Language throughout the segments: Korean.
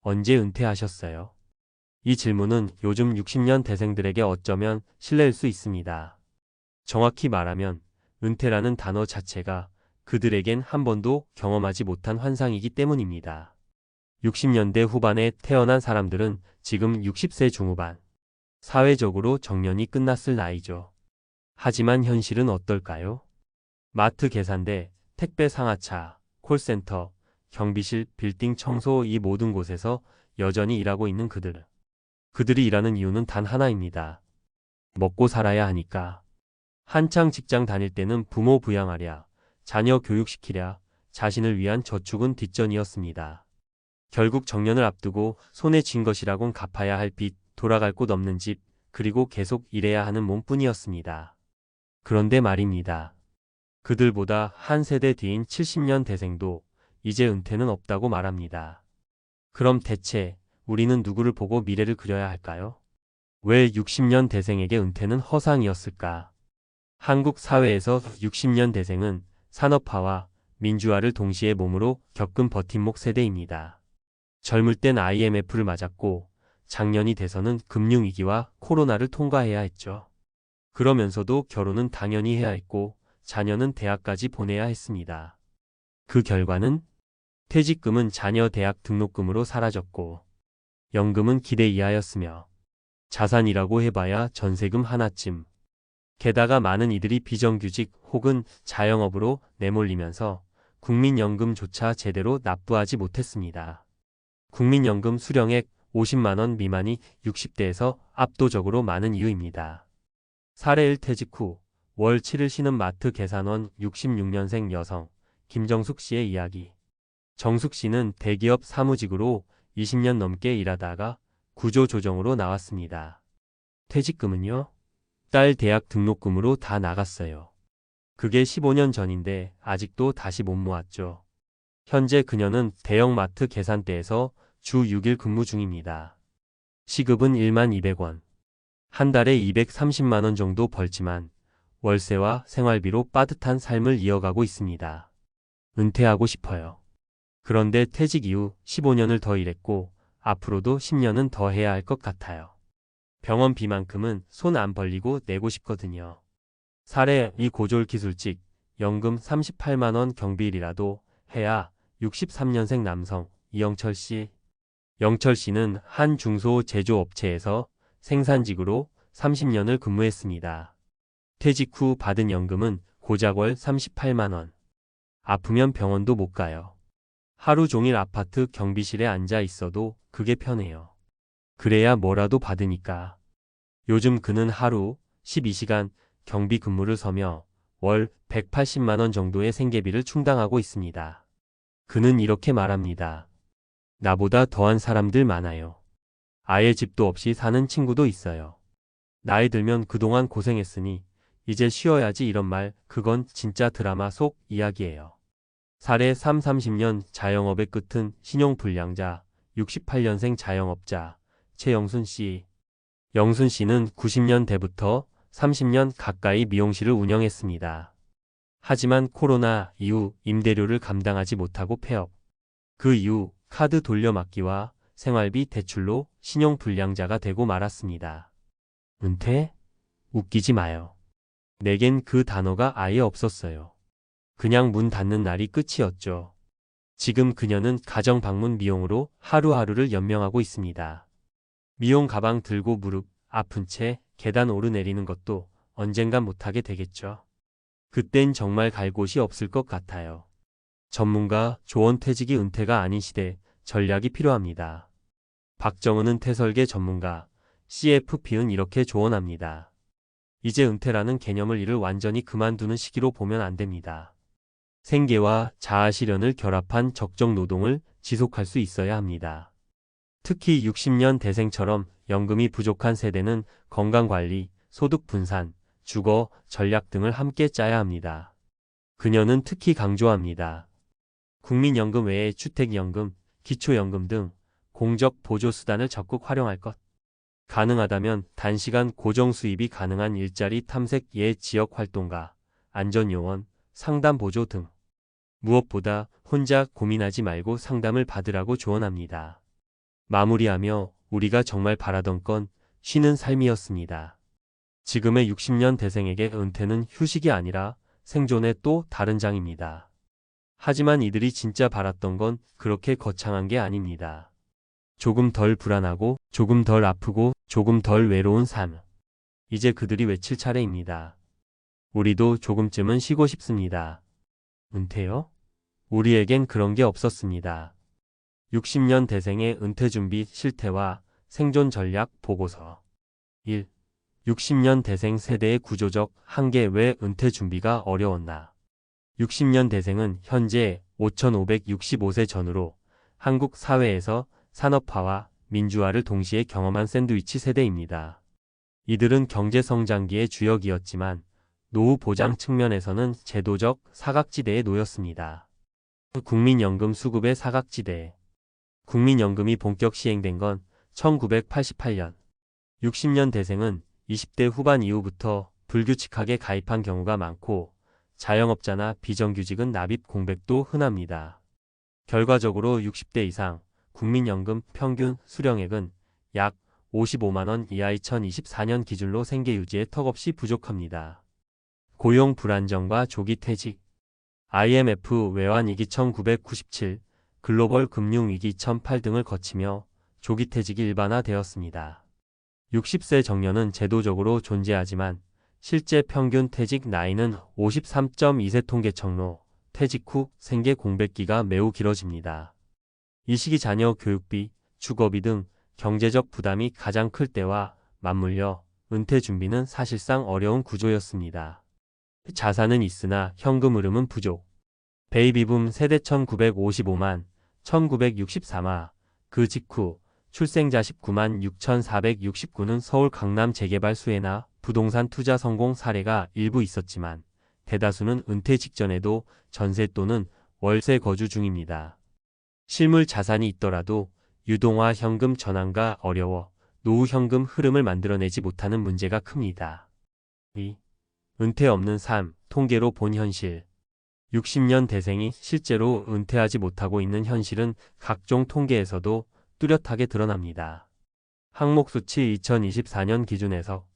언제 은퇴하셨어요? 이 질문은 요즘 60년 대생들에게 어쩌면 실례일 수 있습니다. 정확히 말하면 은퇴라는 단어 자체가 그들에겐 한 번도 경험하지 못한 환상이기 때문입니다. 60년대 후반에 태어난 사람들은 지금 60세 중후반, 사회적으로 정년이 끝났을 나이죠. 하지만 현실은 어떨까요? 마트 계산대, 택배 상하차, 콜센터, 경비실, 빌딩 청소 이 모든 곳에서 여전히 일하고 있는 그들. 그들이 일하는 이유는 단 하나입니다. 먹고 살아야 하니까. 한창 직장 다닐 때는 부모 부양하랴, 자녀 교육시키랴, 자신을 위한 저축은 뒷전이었습니다. 결국 정년을 앞두고 손에 쥔 것이라곤 갚아야 할 빚, 돌아갈 곳 없는 집, 그리고 계속 일해야 하는 몸뿐이었습니다. 그런데 말입니다. 그들보다 한 세대 뒤인 70년 대생도 이제 은퇴는 없다고 말합니다. 그럼 대체 우리는 누구를 보고 미래를 그려야 할까요? 왜 60년 대생에게 은퇴는 허상이었을까? 한국 사회에서 60년 대생은 산업화와 민주화를 동시에 몸으로 겪은 버팀목 세대입니다. 젊을 땐 IMF를 맞았고 장년이 돼서는 금융위기와 코로나를 통과해야 했죠. 그러면서도 결혼은 당연히 해야 했고 자녀는 대학까지 보내야 했습니다. 그 결과는 퇴직금은 자녀 대학 등록금으로 사라졌고 연금은 기대 이하였으며 자산이라고 해봐야 전세금 하나쯤. 게다가 많은 이들이 비정규직 혹은 자영업으로 내몰리면서 국민연금조차 제대로 납부하지 못했습니다. 국민연금 수령액 50만 원 미만이 60대에서 압도적으로 많은 이유입니다. 사례 1 퇴직 후 월 7을 쉬는 마트 계산원 66년생 여성 김정숙 씨의 이야기. 정숙 씨는 대기업 사무직으로 20년 넘게 일하다가 구조조정으로 나왔습니다. 퇴직금은요? 딸 대학 등록금으로 다 나갔어요. 그게 15년 전인데 아직도 다시 못 모았죠. 현재 그녀는 대형마트 계산대에서 주 6일 근무 중입니다. 시급은 1만 200원. 한 달에 230만 원 정도 벌지만 월세와 생활비로 빠듯한 삶을 이어가고 있습니다. 은퇴하고 싶어요. 그런데 퇴직 이후 15년을 더 일했고 앞으로도 10년은 더 해야 할 것 같아요. 병원비만큼은 손 안 벌리고 내고 싶거든요. 사례 2 고졸기술직, 연금 38만 원 경비일이라도 해야 63년생 남성 이영철 씨. 영철 씨는 한 중소 제조업체에서 생산직으로 30년을 근무했습니다. 퇴직 후 받은 연금은 고작 월 38만 원. 아프면 병원도 못 가요. 하루 종일 아파트 경비실에 앉아 있어도 그게 편해요. 그래야 뭐라도 받으니까. 요즘 그는 하루 12시간 경비 근무를 서며 월 180만 원 정도의 생계비를 충당하고 있습니다. 그는 이렇게 말합니다. 나보다 더한 사람들 많아요. 아예 집도 없이 사는 친구도 있어요. 나이 들면 그동안 고생했으니 이제 쉬어야지 이런 말, 그건 진짜 드라마 속 이야기예요. 사례 3, 30년 자영업의 끝은 신용불량자, 68년생 자영업자, 최영순 씨. 영순 씨는 90년대부터 30년 가까이 미용실을 운영했습니다. 하지만 코로나 이후 임대료를 감당하지 못하고 폐업. 그 이후 카드 돌려막기와 생활비 대출로 신용불량자가 되고 말았습니다. 은퇴? 웃기지 마요. 내겐 그 단어가 아예 없었어요. 그냥 문 닫는 날이 끝이었죠. 지금 그녀는 가정 방문 미용으로 하루하루를 연명하고 있습니다. 미용 가방 들고 무릎 아픈 채 계단 오르내리는 것도 언젠간 못하게 되겠죠. 그땐 정말 갈 곳이 없을 것 같아요. 전문가 조언 퇴직이 은퇴가 아닌 시대 전략이 필요합니다. 박정은은 퇴설계 전문가, CFP는 이렇게 조언합니다. 이제 은퇴라는 개념을 이를 완전히 그만두는 시기로 보면 안 됩니다. 생계와 자아 실현을 결합한 적정 노동을 지속할 수 있어야 합니다. 특히 60년 대생처럼 연금이 부족한 세대는 건강관리, 소득 분산, 주거, 전략 등을 함께 짜야 합니다. 그녀는 특히 강조합니다. 국민연금 외에 주택연금, 기초연금 등 공적 보조수단을 적극 활용할 것. 가능하다면 단시간 고정수입이 가능한 일자리 탐색 예 지역활동가, 안전요원, 상담보조 등. 무엇보다 혼자 고민하지 말고 상담을 받으라고 조언합니다. 마무리하며 우리가 정말 바라던 건 쉬는 삶이었습니다. 지금의 60년 대생에게 은퇴는 휴식이 아니라 생존의 또 다른 장입니다. 하지만 이들이 진짜 바랐던 건 그렇게 거창한 게 아닙니다. 조금 덜 불안하고, 조금 덜 아프고, 조금 덜 외로운 삶. 이제 그들이 외칠 차례입니다. 우리도 조금쯤은 쉬고 싶습니다. 은퇴요? 우리에겐 그런 게 없었습니다. 60년 대생의 은퇴 준비 실태와 생존 전략 보고서. 1. 60년 대생 세대의 구조적 한계. 왜 은퇴 준비가 어려웠나? 60년 대생은 현재 5,565세 전후로 한국 사회에서 산업화와 민주화를 동시에 경험한 샌드위치 세대입니다. 이들은 경제 성장기의 주역이었지만 노후 보장 측면에서는 제도적 사각지대에 놓였습니다. 국민연금 수급의 사각지대. 국민연금이 본격 시행된 건 1988년. 60년 대생은 20대 후반 이후부터 불규칙하게 가입한 경우가 많고 자영업자나 비정규직은 납입 공백도 흔합니다. 결과적으로 60대 이상 국민연금 평균 수령액은 약 55만 원 이하. 2024년 기준으로 생계 유지에 턱없이 부족합니다. 고용 불안정과 조기 퇴직. IMF 외환위기 1997, 글로벌 금융위기 2008 등을 거치며 조기 퇴직이 일반화되었습니다. 60세 정년은 제도적으로 존재하지만 실제 평균 퇴직 나이는 53.2세. 통계청로 퇴직 후 생계 공백기가 매우 길어집니다. 이 시기 자녀 교육비, 주거비 등 경제적 부담이 가장 클 때와 맞물려 은퇴 준비는 사실상 어려운 구조였습니다. 자산은 있으나 현금 흐름은 부족. 베이비붐 세대 1955만, 1964마, 그 직후 출생자 19만 6,469는 서울 강남 재개발 수혜나 부동산 투자 성공 사례가 일부 있었지만 대다수는 은퇴 직전에도 전세 또는 월세 거주 중입니다. 실물 자산이 있더라도 유동화 현금 전환가 어려워 노후 현금 흐름을 만들어내지 못하는 문제가 큽니다. 2. 은퇴 없는 삶, 통계로 본 현실. 60년 대생이 실제로 은퇴하지 못하고 있는 현실은 각종 통계에서도 뚜렷하게 드러납니다. 항목 수치 2024년 기준에서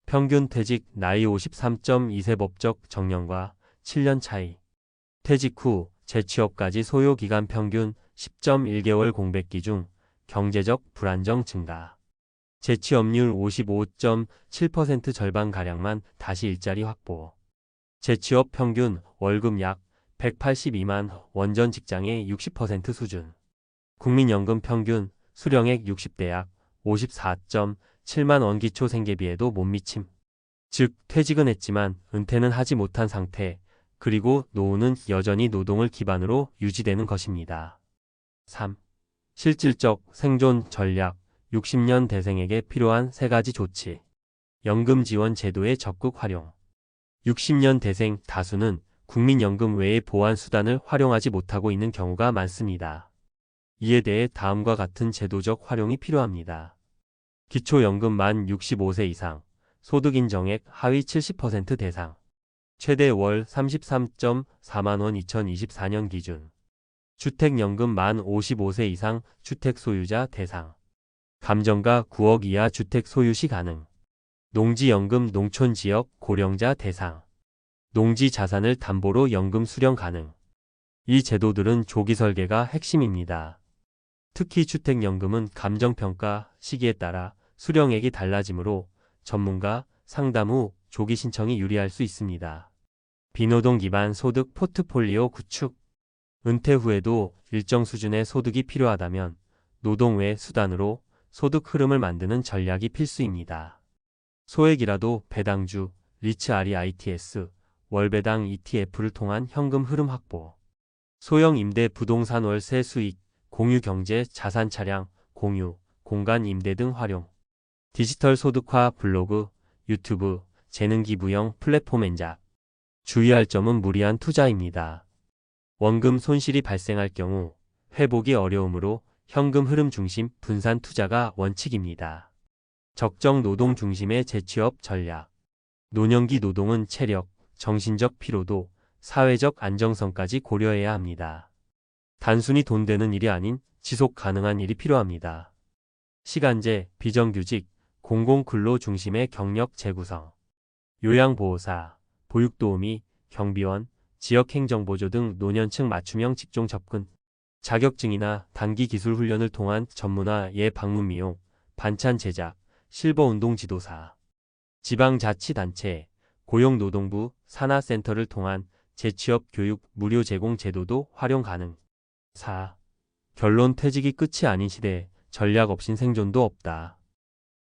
평균 퇴직 나이 53.2세. 법적 정년과 7년 차이. 퇴직 후 재취업까지 소요 기간 평균 10.1개월. 공백기 중 경제적 불안정 증가. 재취업률 55.7%. 절반가량만 다시 일자리 확보. 재취업 평균 월급 약 182만 원. 전 직장의 60% 수준. 국민연금 평균 수령액 60대 약 54.7만 원. 기초 생계비에도 못 미침. 즉 퇴직은 했지만 은퇴는 하지 못한 상태, 그리고 노후는 여전히 노동을 기반으로 유지되는 것입니다. 3. 실질적 생존 전략. 60년 대생에게 필요한 3가지 조치. 연금 지원 제도의 적극 활용. 60년 대생 다수는 국민연금 외의 보완 수단을 활용하지 못하고 있는 경우가 많습니다. 이에 대해 다음과 같은 제도적 활용이 필요합니다. 기초연금 만 65세 이상, 소득 인정액 하위 70% 대상. 최대 월 33.4만 원. 2024년 기준. 주택연금 만 55세 이상 주택 소유자 대상. 감정가 9억 이하 주택 소유시 가능. 농지연금 농촌지역 고령자 대상. 농지 자산을 담보로 연금 수령 가능. 이 제도들은 조기 설계가 핵심입니다. 특히 주택연금은 감정평가 시기에 따라 수령액이 달라지므로 전문가 상담 후 조기 신청이 유리할 수 있습니다. 비노동 기반 소득 포트폴리오 구축. 은퇴 후에도 일정 수준의 소득이 필요하다면 노동 외 수단으로 소득 흐름을 만드는 전략이 필수입니다. 소액이라도 배당주, 리츠 REITs, 월배당 ETF를 통한 현금 흐름 확보. 소형 임대 부동산 월세 수익, 공유 경제 자산 차량, 공유, 공간 임대 등 활용. 디지털 소득화 블로그, 유튜브, 재능 기부형 플랫폼 엔잡. 주의할 점은 무리한 투자입니다. 원금 손실이 발생할 경우 회복이 어려우므로 현금 흐름 중심 분산 투자가 원칙입니다. 적정 노동 중심의 재취업 전략. 노년기 노동은 체력, 정신적 피로도, 사회적 안정성까지 고려해야 합니다. 단순히 돈 되는 일이 아닌 지속 가능한 일이 필요합니다. 시간제, 비정규직, 공공근로 중심의 경력 재구성, 요양보호사, 보육도우미, 경비원, 지역행정보조 등 노년층 맞춤형 직종 접근, 자격증이나 단기 기술 훈련을 통한 전문화 예방문 미용, 반찬 제작, 실버운동 지도사, 지방자치단체, 고용노동부, 산하센터를 통한 재취업 교육 무료 제공 제도도 활용 가능. 4. 결론 퇴직이 끝이 아닌 시대에 전략 없인 생존도 없다.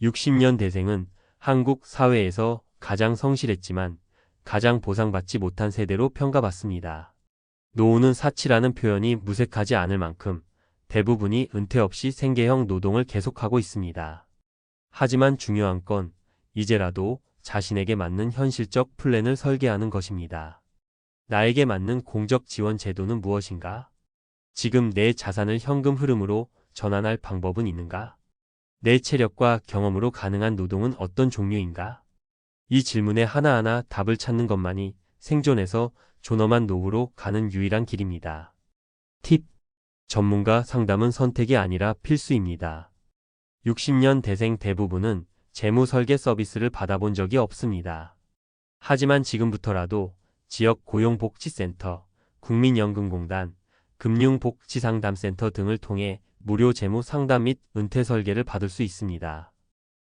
60년 대생은 한국 사회에서 가장 성실했지만 가장 보상받지 못한 세대로 평가받습니다. 노후는 사치라는 표현이 무색하지 않을 만큼 대부분이 은퇴 없이 생계형 노동을 계속하고 있습니다. 하지만 중요한 건 이제라도 자신에게 맞는 현실적 플랜을 설계하는 것입니다. 나에게 맞는 공적 지원 제도는 무엇인가? 지금 내 자산을 현금 흐름으로 전환할 방법은 있는가? 내 체력과 경험으로 가능한 노동은 어떤 종류인가? 이 질문에 하나하나 답을 찾는 것만이 생존에서 존엄한 노후로 가는 유일한 길입니다. 팁. 전문가 상담은 선택이 아니라 필수입니다. 60년 대생 대부분은 재무 설계 서비스를 받아본 적이 없습니다. 하지만 지금부터라도 지역 고용복지센터, 국민연금공단, 금융복지상담센터 등을 통해 무료 재무 상담 및 은퇴 설계를 받을 수 있습니다.